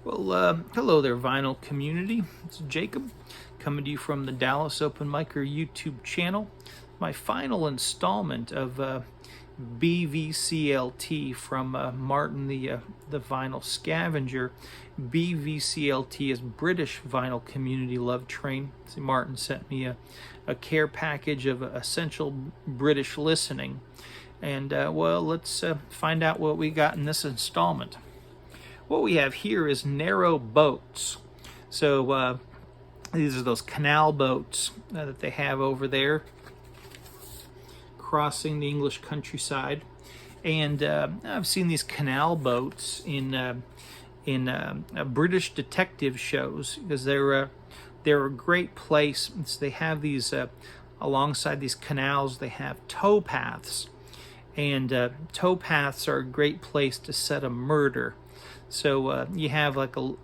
Well, hello there, vinyl community. It's Jacob coming to you from the Dallas Open Micer YouTube channel. My final installment of BVCLT from Martin, the vinyl scavenger. BVCLT is British Vinyl Community Love Train. See, Martin sent me a care package of essential British listening. And well, let's find out what we got in this installment. What we have here is narrow boats. So these are those canal boats that they have over there crossing the English countryside. And I've seen these canal boats in British detective shows because they're a great place. They have these alongside these canals. They have tow paths, and tow paths are a great place to set a murder. So you have like a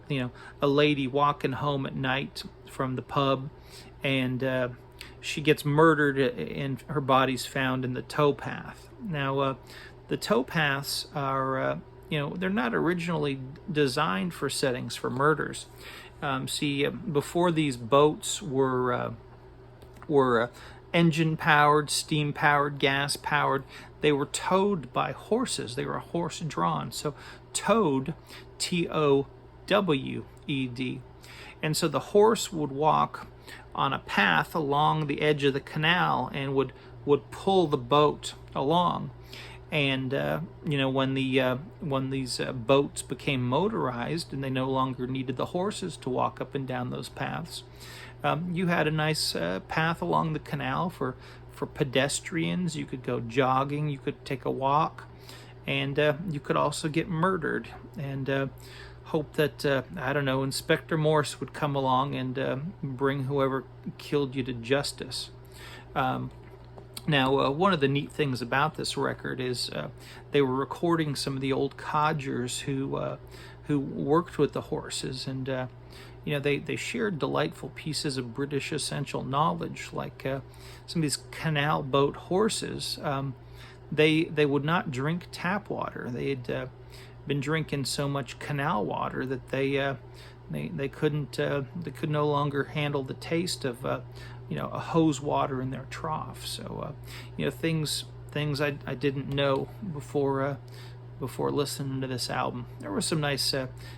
lady walking home at night from the pub, and she gets murdered, and her body's found in the tow path. Now, the tow paths are they're not originally designed for settings for murders. Before these boats were engine powered, steam powered, gas powered, they were towed by horses. They were horse drawn. So towed, Towed. And so the horse would walk on a path along the edge of the canal and would pull the boat along. And when these boats became motorized and they no longer needed the horses to walk up and down those paths, you had a nice path along the canal for pedestrians. You could go jogging, you could take a walk, and you could also get murdered and hope that Inspector Morse would come along and bring whoever killed you to justice. Now, one of the neat things about this record is they were recording some of the old codgers who worked with the horses, and they shared delightful pieces of British essential knowledge, like some of these canal boat horses. They would not drink tap water. They had been drinking so much canal water that they could no longer handle the taste of a hose water in their trough. So things I didn't know before listening to this album. There was some nice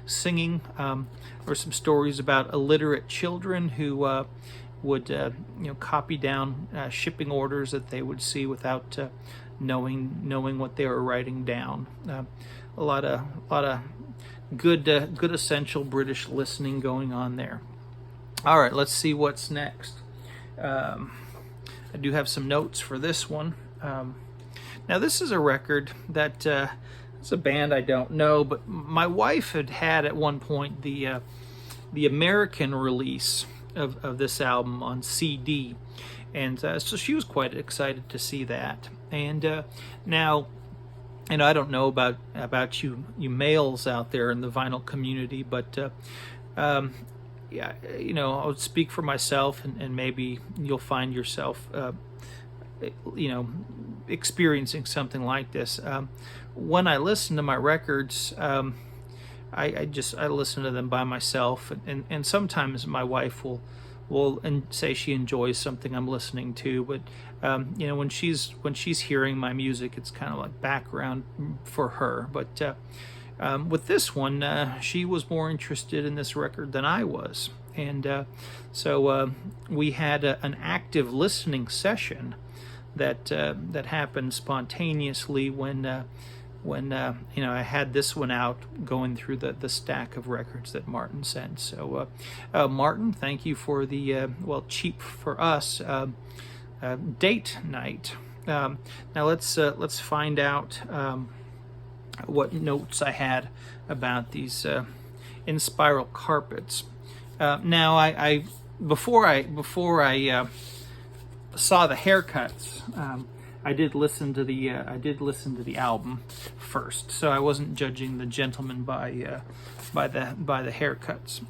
singing. There were some stories about illiterate children who would copy down shipping orders that they would see without knowing what they were writing down. A lot of good essential British listening going on there. All right, let's see what's next. I do have some notes for this one. Now, this is a record that it's a band I don't know, but my wife had at one point the American release of this album on CD, and so she was quite excited to see that. And now, I don't know about you males out there in the vinyl community, but yeah, I would speak for myself, and maybe you'll find yourself, experiencing something like this. When I listen to my records, I listen to them by myself, and sometimes my wife will and say she enjoys something I'm listening to, but when she's hearing my music, it's kind of like background for her. But with this one, she was more interested in this record than I was, and so we had an active listening session that happened spontaneously when I had this one out, going through the stack of records that Martin sent. So Martin, thank you for the cheap for us date night. Now let's find out what notes I had about these in spiral carpets. Now I before I saw the haircuts, I did listen to the album first, so I wasn't judging the gentleman by the haircuts.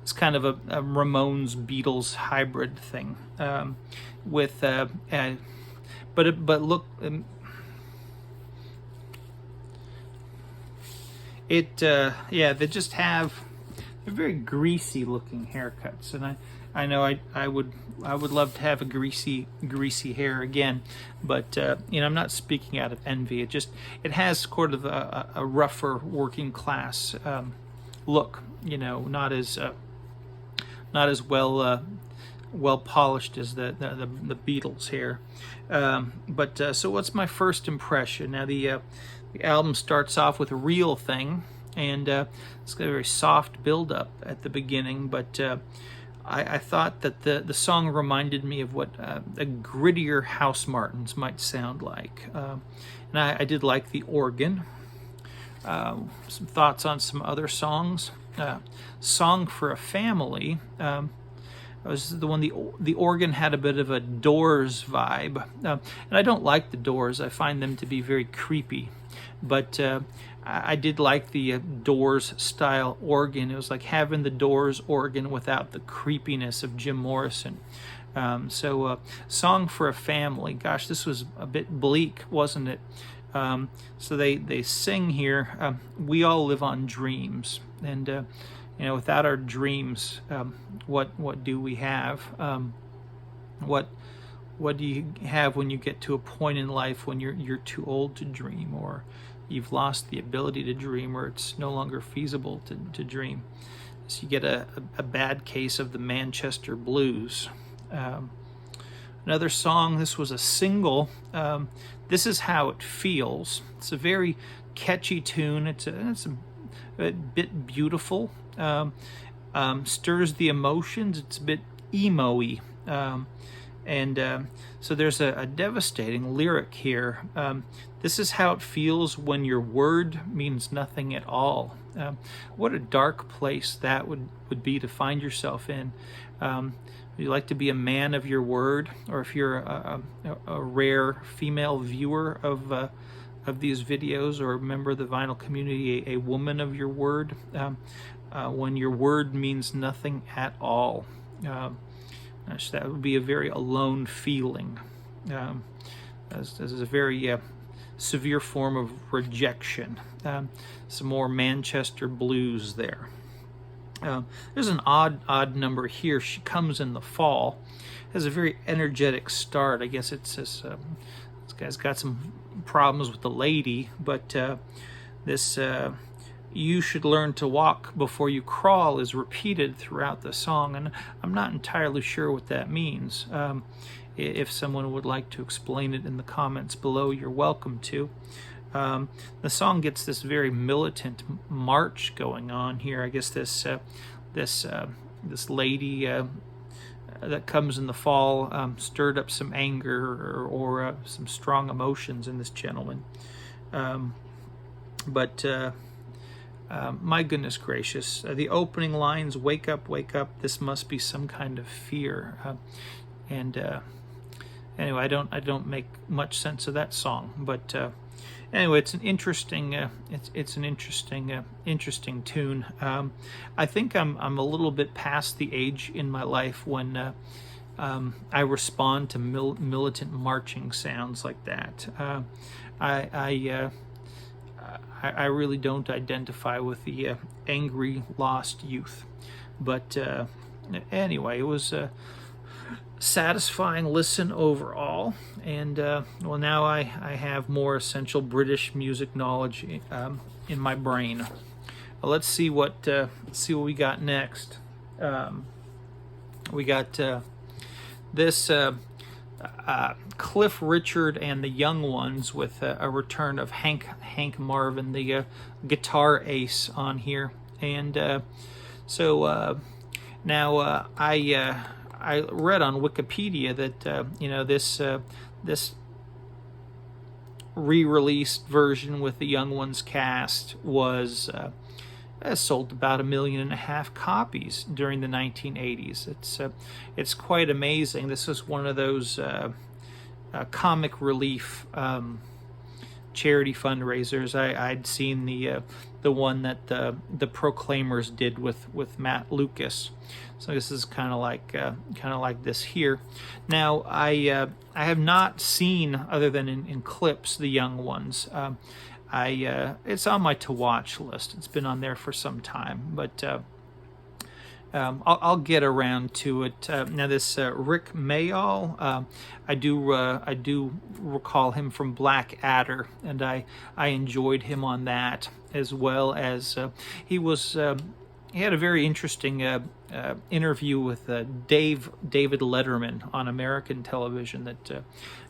It's kind of a Ramones Beatles hybrid thing, but look. Yeah, they just have they're very greasy looking haircuts, and I know I would love to have a greasy hair again, but you know, I'm not speaking out of envy. It has sort of a rougher working class look, you know, not as well polished as the Beatles hair. But so what's my first impression? Now the album starts off with a Real Thing, and it's got a very soft build up at the beginning, but I thought that the song reminded me of what a grittier House Martins might sound like. And I did like the organ. Some thoughts on some other songs. Song for a Family. Was the one, the organ had a bit of a Doors vibe, and I don't like the Doors. I find them to be very creepy, but I did like the Doors style organ. It was like having the Doors organ without the creepiness of Jim Morrison. So Song for a Family, gosh, this was a bit bleak, wasn't it? So they sing here, we all live on dreams, and you know, without our dreams, what do we have? What do you have when you get to a point in life when you're too old to dream, or you've lost the ability to dream, or it's no longer feasible to dream? So you get a bad case of the Manchester blues. Another song, this was a single, This Is How It Feels. It's a very catchy tune. It's a bit beautiful, stirs the emotions. It's a bit emo-y, and so there's a devastating lyric here. This is how it feels when your word means nothing at all. What a dark place that would be to find yourself in. Would you like to be a man of your word, or if you're a rare female viewer of these videos, or a member of the vinyl community, a woman of your word, when your word means nothing at all? Gosh, that would be a very alone feeling. This is a very severe form of rejection. Some more Manchester blues there. There's an odd number here. She Comes in the Fall. Has a very energetic start. I guess it says this guy's got some problems with the lady, but this you should learn to walk before you crawl is repeated throughout the song, and I'm not entirely sure what that means. If someone would like to explain it in the comments below, you're welcome to. The song gets this very militant march going on here. I guess this lady that comes in the fall stirred up some anger or some strong emotions in this gentleman. But my goodness gracious, the opening lines, wake up, this must be some kind of fear. Anyway, I don't make much sense of that song, but anyway, it's an interesting interesting tune. I think I'm a little bit past the age in my life when I respond to militant marching sounds like that. I really don't identify with the angry lost youth, but anyway, it was satisfying listen overall, and well, now I have more essential British music knowledge in my brain. Let's see what we got next. We got this Cliff Richard and the Young Ones with a return of Hank Marvin, the guitar ace, on here, and so now I read on Wikipedia that you know, this re-released version with the Young Ones cast was sold about 1.5 million copies during the 1980s. It's quite amazing. This is one of those comic relief charity fundraisers. I'd seen the one that the Proclaimers did with Matt Lucas. So this is kind of like this here. Now I have not seen, other than in clips, the Young Ones. it's on my to watch list. It's been on there for some time, but I'll get around to it. Now this Rick Mayall, I do recall him from Blackadder, and I enjoyed him on that, as well as he had a very interesting interview with David Letterman on American television that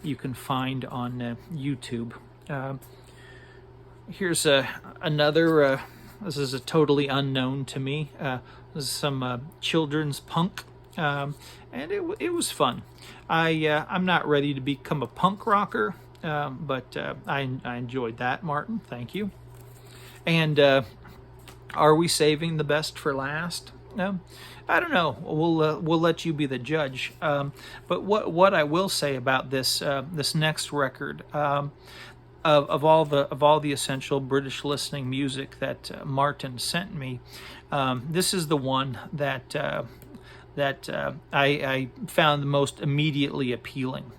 you can find on YouTube. Here's another. This is a totally unknown to me. This is some children's punk, and it was fun. I'm not ready to become a punk rocker, but I enjoyed that, Martin. Thank you. And are we saving the best for last? No, I don't know. We'll let you be the judge. But what I will say about this next record. Of all the essential British listening music that Martin sent me, this is the one that I found the most immediately appealing.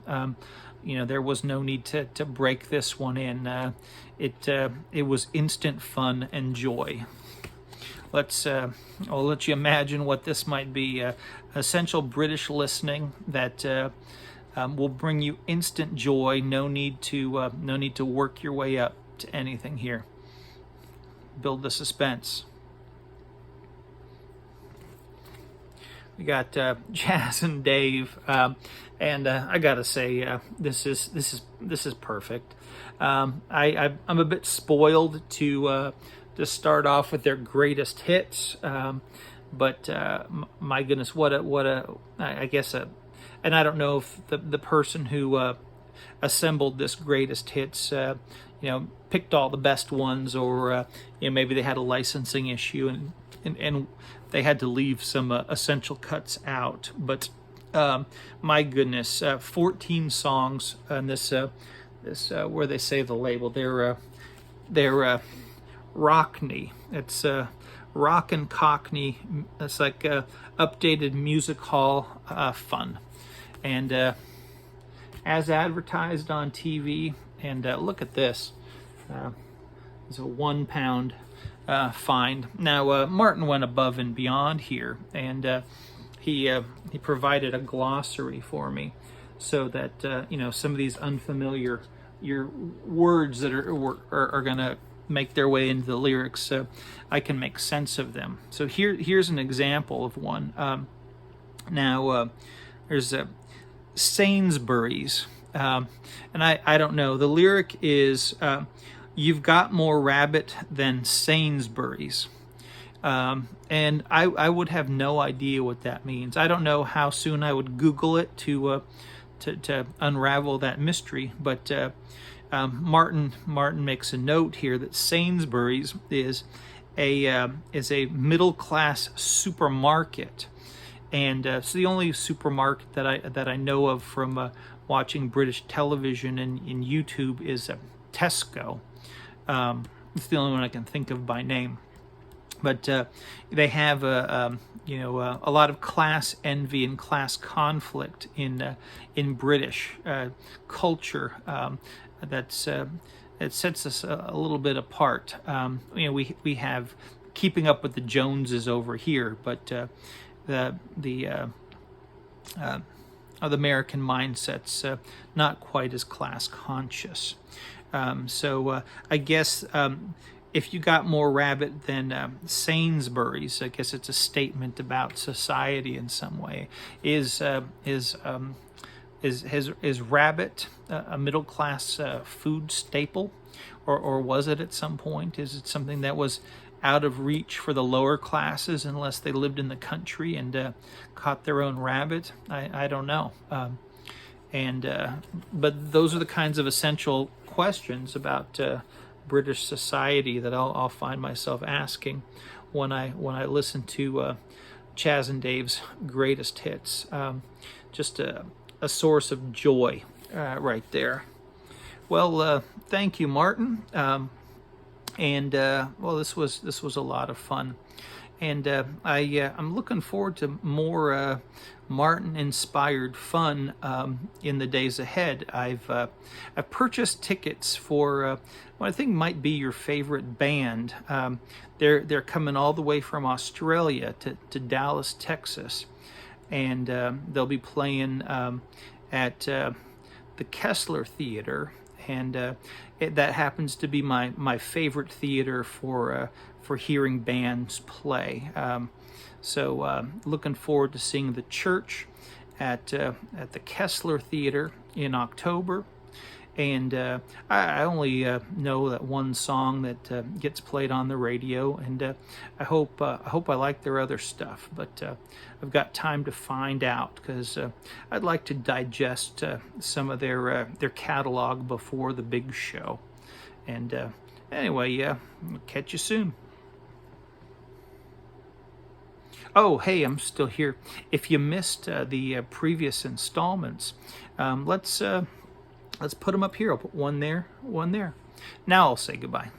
There was no need to break this one in. It was instant fun and joy. I'll let you imagine what this might be. Essential British listening that will bring you instant joy. No need to work your way up to anything here. Build the suspense. We got Chaz and Dave, and I gotta say this is perfect. I'm a bit spoiled to start off with their greatest hits, but my goodness, what a I guess and I don't know if the person who assembled this greatest hits, picked all the best ones, or maybe they had a licensing issue and they had to leave some essential cuts out. But my goodness, 14 songs on this where they say the label. They're Rockney. It's rock and cockney. It's like updated music hall fun. And as advertised on TV, and look at this. It's a 1 pound find. Now Martin went above and beyond here, and he provided a glossary for me, so that some of these unfamiliar words that are gonna make their way into the lyrics, I can make sense of them. So here's an example of one. Now there's Sainsbury's, and I don't know. The lyric is, "You've got more rabbit than Sainsbury's," and I would have no idea what that means. I don't know how soon I would Google it to unravel that mystery. But Martin makes a note here that Sainsbury's is a middle class supermarket. And so the only supermarket that I know of from watching British television and in YouTube is Tesco. It's the only one I can think of by name. But they have a lot of class envy and class conflict in British culture. It sets us a little bit apart. We have Keeping Up with the Joneses over here, but the American mindset's not quite as class conscious. So I guess if you got more rabbit than Sainsbury's, I guess it's a statement about society in some way. Is rabbit a middle class food staple, or was it at some point? Is it something that was out of reach for the lower classes unless they lived in the country and caught their own rabbit? I don't know. But those are the kinds of essential questions about British society that I'll find myself asking when I listen to Chaz and Dave's greatest hits. Just a source of joy right there. Well, thank you, Martin. This was a lot of fun. and I'm looking forward to more Martin-inspired fun in the days ahead. I've purchased tickets for what I think might be your favorite band. They're coming all the way from Australia to Dallas, Texas, and they'll be playing at the Kessler Theater, and that happens to be my favorite theater for hearing bands play. So looking forward to seeing The Church at the Kessler Theater in October. And I only know that one song that gets played on the radio, and I hope I like their other stuff. But I've got time to find out, because I'd like to digest some of their catalog before the big show. And anyway, I'll catch you soon. Oh, hey, I'm still here. If you missed the previous installments, let's put them up here. I'll put one there, one there. Now I'll say goodbye.